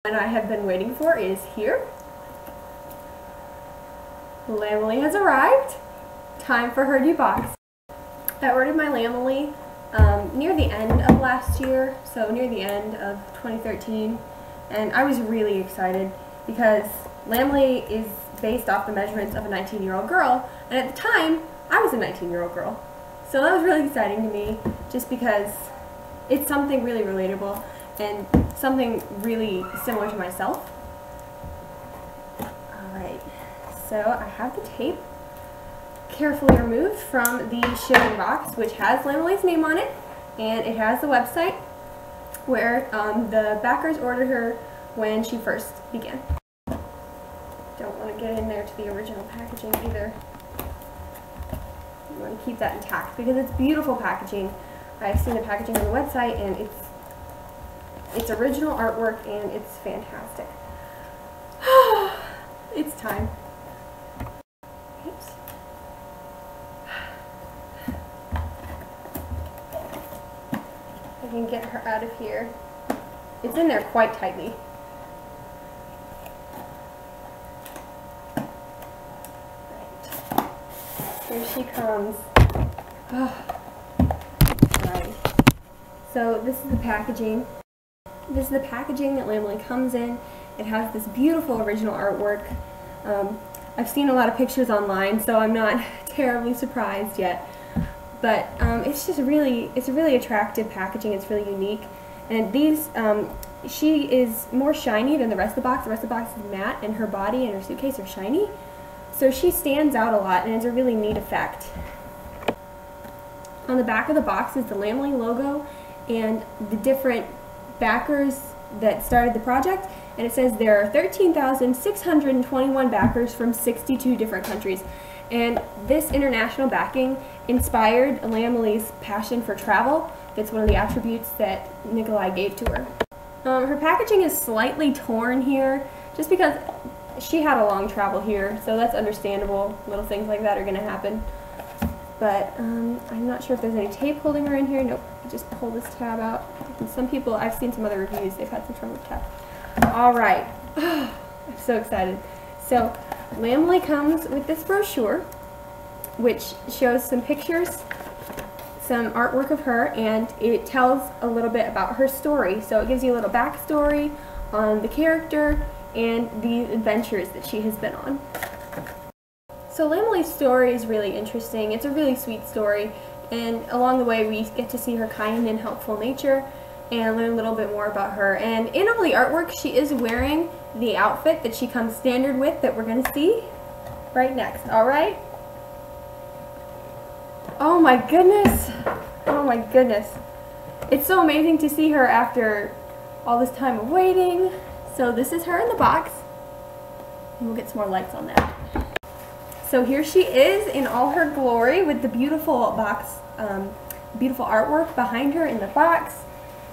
And I have been waiting for is here. Lammily has arrived. Time for her new box. I ordered my Lammily near the end of last year, so near the end of 2013, and I was really excited because Lammily is based off the measurements of a 19-year-old girl, and at the time, I was a 19-year-old girl. So that was really exciting to me, just because it's something really relatable and something really similar to myself. Alright, so I have the tape carefully removed from the shipping box, which has Lammily's name on it, and it has the website where the backers ordered her when she first began. Don't want to get in there to the original packaging either. You want to keep that intact because it's beautiful packaging. I've seen the packaging on the website and it's original artwork and it's fantastic. It's time. Oops. I can get her out of here. It's in there quite tightly. Right. Here she comes. Oh. Right. So this is the packaging. This is the packaging that Lammily comes in. It has this beautiful original artwork. I've seen a lot of pictures online, so I'm not terribly surprised yet. But it's just it's a really attractive packaging. It's really unique. And these, she is more shiny than the rest of the box. The rest of the box is matte, and her body and her suitcase are shiny. So she stands out a lot, and it's a really neat effect. On the back of the box is the Lammily logo and the different backers that started the project, and it says there are 13,621 backers from 62 different countries. And this international backing inspired Lammily's passion for travel. That's one of the attributes that Nikolai gave to her. Her packaging is slightly torn here, just because she had a long travel here, so that's understandable. Little things like that are going to happen. But I'm not sure if there's any tape holding her in here. Nope, just pull this tab out. And some people, I've seen some other reviews, they've had some trouble with tab. Alright, I'm so excited. So, Lammily comes with this brochure, which shows some pictures, some artwork of her, and it tells a little bit about her story. So it gives you a little backstory on the character and the adventures that she has been on. So Lammily's story is really interesting. It's a really sweet story, and along the way we get to see her kind and helpful nature and learn a little bit more about her. And in all the artwork, she is wearing the outfit that she comes standard with that we're going to see right next. Alright? Oh my goodness! Oh my goodness. It's so amazing to see her after all this time of waiting. So this is her in the box. And we'll get some more lights on that. So here she is in all her glory with the beautiful box, beautiful artwork behind her in the box.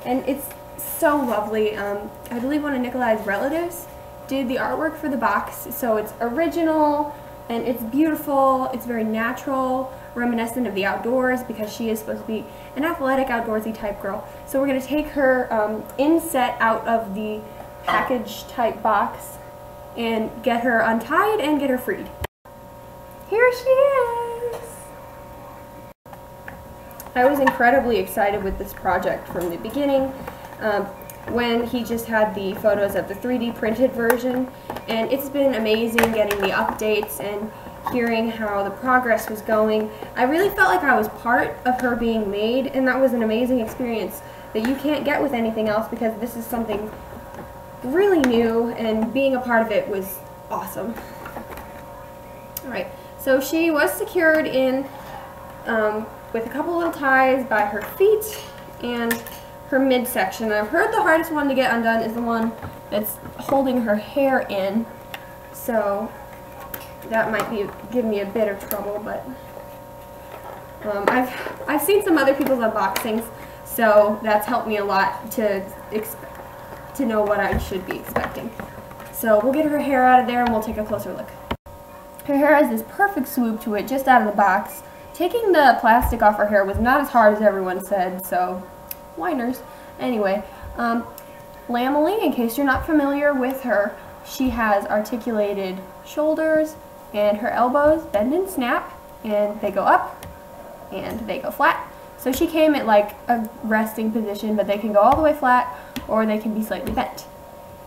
And it's so lovely. I believe one of Nikolai's relatives did the artwork for the box, so it's original and it's beautiful. It's very natural, reminiscent of the outdoors because she is supposed to be an athletic, outdoorsy type girl. So we're going to take her inset out of the package type box and get her untied and get her freed. Here she is! I was incredibly excited with this project from the beginning when he just had the photos of the 3D printed version, and it's been amazing getting the updates and hearing how the progress was going. I really felt like I was part of her being made, and that was an amazing experience that you can't get with anything else because this is something really new, and being a part of it was awesome. Alright, so she was secured in with a couple little ties by her feet and her midsection. I've heard the hardest one to get undone is the one that's holding her hair in, so that might give me a bit of trouble, but I've seen some other people's unboxings, so that's helped me a lot to know what I should be expecting. So we'll get her hair out of there and we'll take a closer look. Her hair has this perfect swoop to it just out of the box. Taking the plastic off her hair was not as hard as everyone said, so whiners. Anyway, Lammily, in case you're not familiar with her, she has articulated shoulders, and her elbows bend and snap, and they go up and they go flat. So she came at like a resting position, but they can go all the way flat or they can be slightly bent.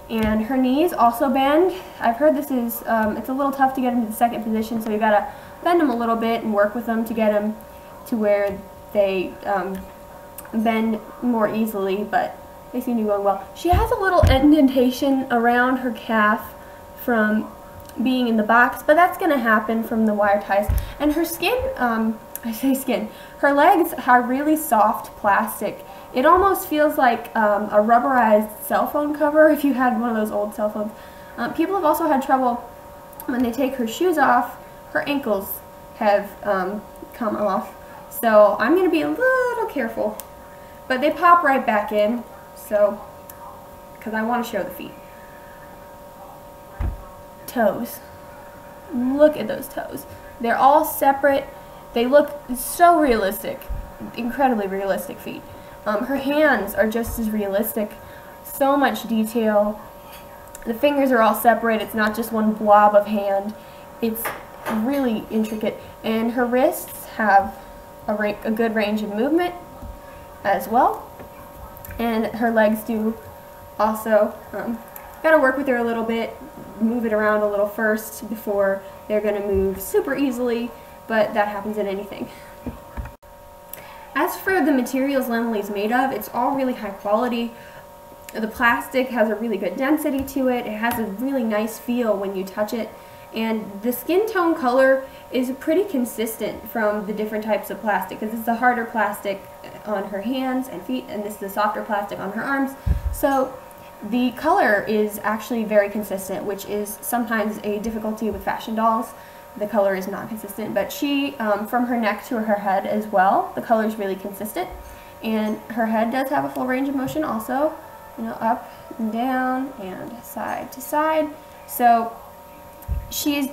And her knees also bend. I've heard this is, it's a little tough to get them to the second position, so you gotta bend them a little bit and work with them to get them to where they bend more easily, but they seem to be going well. She has a little indentation around her calf from being in the box, but that's going to happen from the wire ties. And her skin, I say skin, her legs are really soft plastic. It almost feels like a rubberized cell phone cover if you had one of those old cell phones. People have also had trouble when they take her shoes off. Her ankles have come off. So I'm going to be a little careful. But they pop right back in, so, because I want to show the feet. Toes. Look at those toes. They're all separate. They look so realistic. Incredibly realistic feet. Her hands are just as realistic. So much detail. The fingers are all separate. It's not just one blob of hand. It's really intricate. And her wrists have a good range of movement as well. And her legs do also. Got to work with her a little bit, move it around a little first before they're going to move super easily, but that happens in anything. As for the materials Lammily is made of, it's all really high quality. The plastic has a really good density to it. It has a really nice feel when you touch it. And the skin tone color is pretty consistent from the different types of plastic, because it's a harder plastic on her hands and feet, and this is the softer plastic on her arms. So the color is actually very consistent, which is sometimes a difficulty with fashion dolls. The color is not consistent, but she, from her neck to her head as well, the color is really consistent. And her head does have a full range of motion also, you know, up and down and side to side. So she's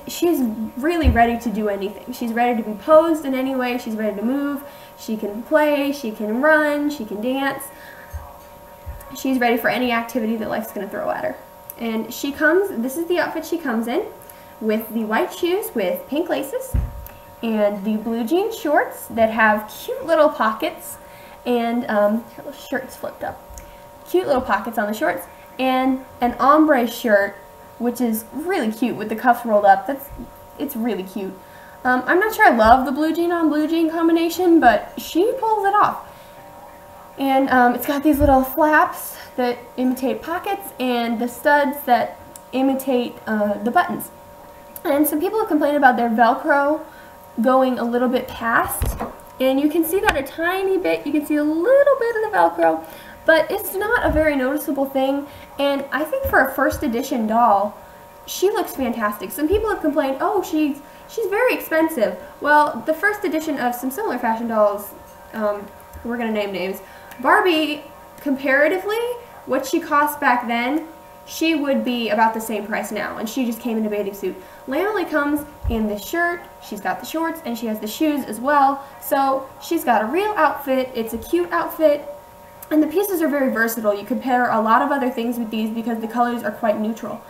really ready to do anything. She's ready to be posed in any way. She's ready to move. She can play. She can run. She can dance. She's ready for any activity that life's going to throw at her. And she comes, this is the outfit she comes in, with the white shoes with pink laces, and the blue jean shorts that have cute little pockets, and her little shirt's flipped up. Cute little pockets on the shorts, and an ombre shirt, which is really cute with the cuffs rolled up. It's really cute. I'm not sure I love the blue jean on blue jean combination, but she pulls it off. And it's got these little flaps that imitate pockets and the studs that imitate the buttons. And some people have complained about their Velcro going a little bit past, and you can see that a tiny bit. You can see a little bit of the Velcro, but it's not a very noticeable thing. And I think for a first edition doll, she looks fantastic. Some people have complained, oh, she's very expensive. Well, the first edition of some similar fashion dolls, we're going to name names. Barbie, comparatively, what she cost back then, she would be about the same price now, and she just came in a bathing suit. Lammily comes in the shirt, she's got the shorts, and she has the shoes as well, so she's got a real outfit. It's a cute outfit, and the pieces are very versatile. You could pair a lot of other things with these because the colors are quite neutral.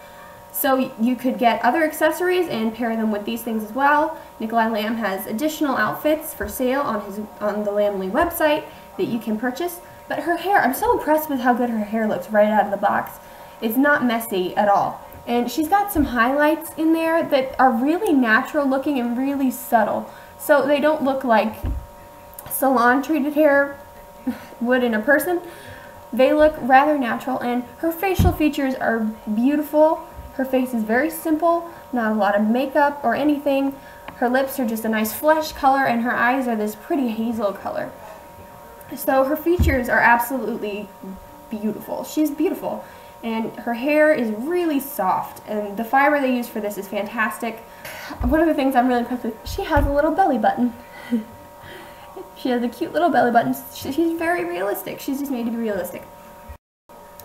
So you could get other accessories and pair them with these things as well. Nikolai Lamb has additional outfits for sale on the Lammily website that you can purchase. But her hair, I'm so impressed with how good her hair looks right out of the box. It's not messy at all. And she's got some highlights in there that are really natural looking and really subtle. So they don't look like salon treated hair would in a person. They look rather natural, and her facial features are beautiful. Her face is very simple, not a lot of makeup or anything. Her lips are just a nice flesh color, and her eyes are this pretty hazel color. So her features are absolutely beautiful. She's beautiful. And her hair is really soft, and the fiber they use for this is fantastic. One of the things I'm really impressed with, she has a little belly button. She has a cute little belly button. She's very realistic. She's just made to be realistic.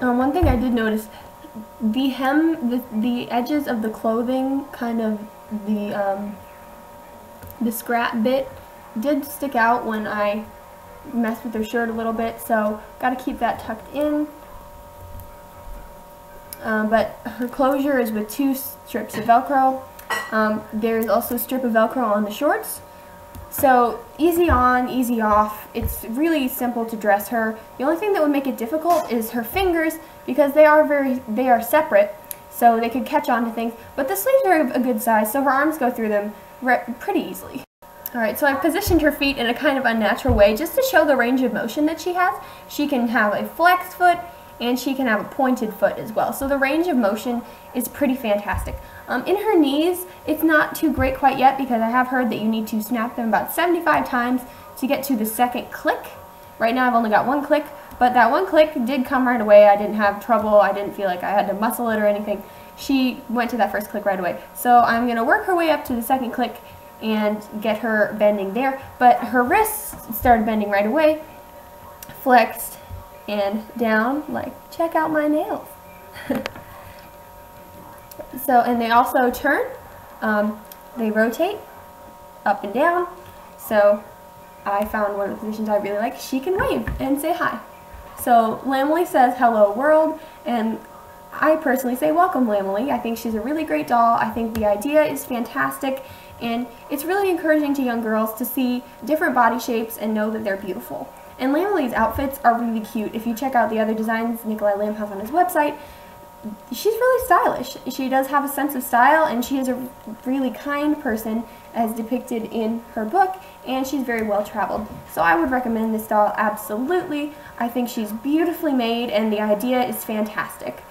One thing I did notice, the hem, the edges of the clothing, kind of the scrap bit, did stick out when I messed with her shirt a little bit, so got to keep that tucked in. but her closure is with 2 strips of Velcro. There's also a strip of Velcro on the shorts. So easy on, easy off. It's really simple to dress her. The only thing that would make it difficult is her fingers, because they are separate, so they could catch on to things. But the sleeves are a good size, so her arms go through them pretty easily. Alright, so I've positioned her feet in a kind of unnatural way just to show the range of motion that she has. She can have a flexed foot and she can have a pointed foot as well. So the range of motion is pretty fantastic. In her knees, it's not too great quite yet because I have heard that you need to snap them about 75 times to get to the second click. Right now I've only got 1 click, but that 1 click did come right away. I didn't have trouble. I didn't feel like I had to muscle it or anything. She went to that first click right away. So I'm going to work her way up to the second click and get her bending there, but her wrists started bending right away, flexed and down, like, check out my nails. So, and they also turn, they rotate up and down. So I found one of the positions I really like. She can wave and say hi. So Lammily says hello world, and I personally say welcome Lammily. I think she's a really great doll. I think the idea is fantastic. And it's really encouraging to young girls to see different body shapes and know that they're beautiful. And Lammily's outfits are really cute. If you check out the other designs Nikolai Lamb has on his website, she's really stylish. She does have a sense of style, and she is a really kind person as depicted in her book, and she's very well traveled. So I would recommend this doll absolutely. I think she's beautifully made and the idea is fantastic.